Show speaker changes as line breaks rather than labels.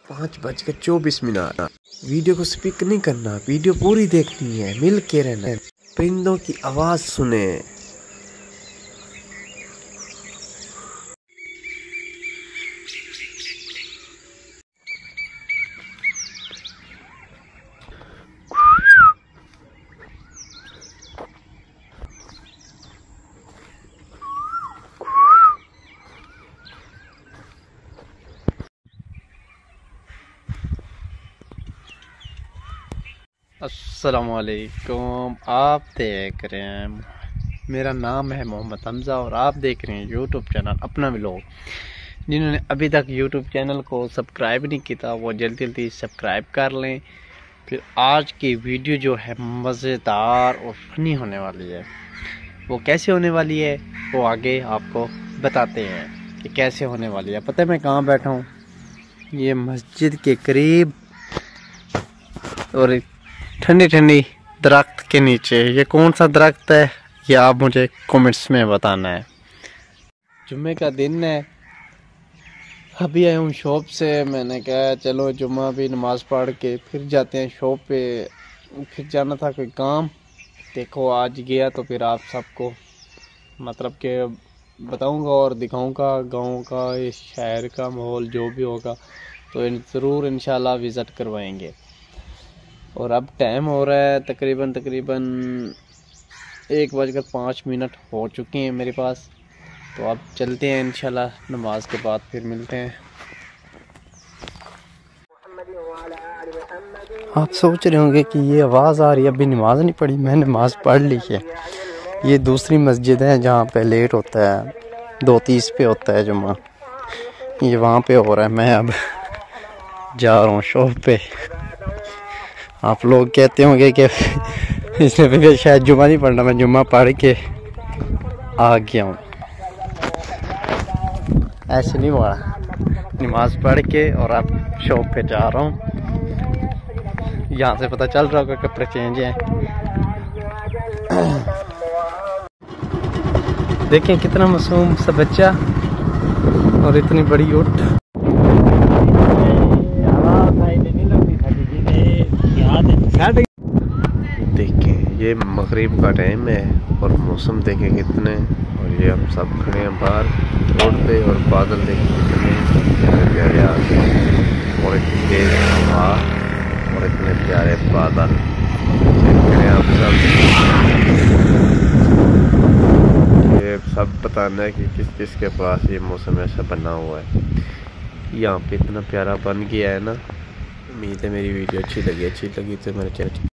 5:24। Video को skip नहीं करना, वीडियो पूरी देखनी है, मिल के रहना है। परिंदों की आवाज सुने।
अस्सलामुअलैकुम। आप देख रहे हैं, मेरा नाम है मोहम्मद हमज़ा और आप देख रहे हैं यूट्यूब चैनल अपना व्लॉग। जिन्होंने अभी तक यूट्यूब चैनल को सब्सक्राइब नहीं किया वो जल्दी जल्दी सब्सक्राइब कर लें। फिर आज की वीडियो जो है मज़ेदार और फनी होने वाली है। वो कैसे होने वाली है वो आगे आपको बताते हैं कि कैसे होने वाली है। पता है मैं कहाँ बैठा हूँ? ये मस्जिद के करीब और ठंडी ठंडी दरख्त के नीचे। ये कौन सा दरख्त है ये आप मुझे कमेंट्स में बताना है। जुम्मे का दिन है, अभी आया हूँ शॉप से। मैंने कहा चलो जुम्मा भी नमाज़ पढ़ के फिर जाते हैं शॉप पे। फिर जाना था कोई काम। देखो आज गया तो फिर आप सबको मतलब के बताऊंगा और दिखाऊंगा गांव का, इस शहर का माहौल जो भी होगा तो ज़रूर इंशाल्लाह विज़िट करवाएंगे। और अब टाइम हो रहा है तकरीबन 1:05 हो चुके हैं मेरे पास। तो अब चलते हैं इंशाल्लाह, नमाज के बाद फिर मिलते हैं। आप सोच रहे होंगे कि ये आवाज़ आ रही है, अभी नमाज नहीं पढ़ी। मैंने नमाज पढ़ ली है। ये दूसरी मस्जिद है जहाँ पे लेट होता है, 2:30 पे होता है जुम्मा। ये वहाँ पे हो रहा है। मैं अब जा रहा हूँ शॉप पे। आप लोग कहते होंगे कि इसने भी शायद जुम्मा नहीं पढ़ना। मैं जुम्मा पढ़ के आ गया हूँ। ऐसे नहीं हुआ, नमाज पढ़ के और अब शॉप पे जा रहा हूँ। यहाँ से पता चल रहा होगा कपड़े चेंज हैं। देखें कितना मासूम सा बच्चा और इतनी बड़ी ऊँट।
देखें ये मगरिब का टाइम है और मौसम देखें कितने, और ये हम सब खड़े हैं बाहर रोड पे और बादल देखें कितने प्यारे प्यारे आते हैं और इतनी तेज हवा और इतने प्यारे बादल। आप सब ये सब बताना है कि किस किस के पास ये मौसम ऐसा बना हुआ है। यहाँ पे इतना प्यारा बन गया है ना। उम्मीद है मेरी वीडियो अच्छी लगी तो मेरे चैनल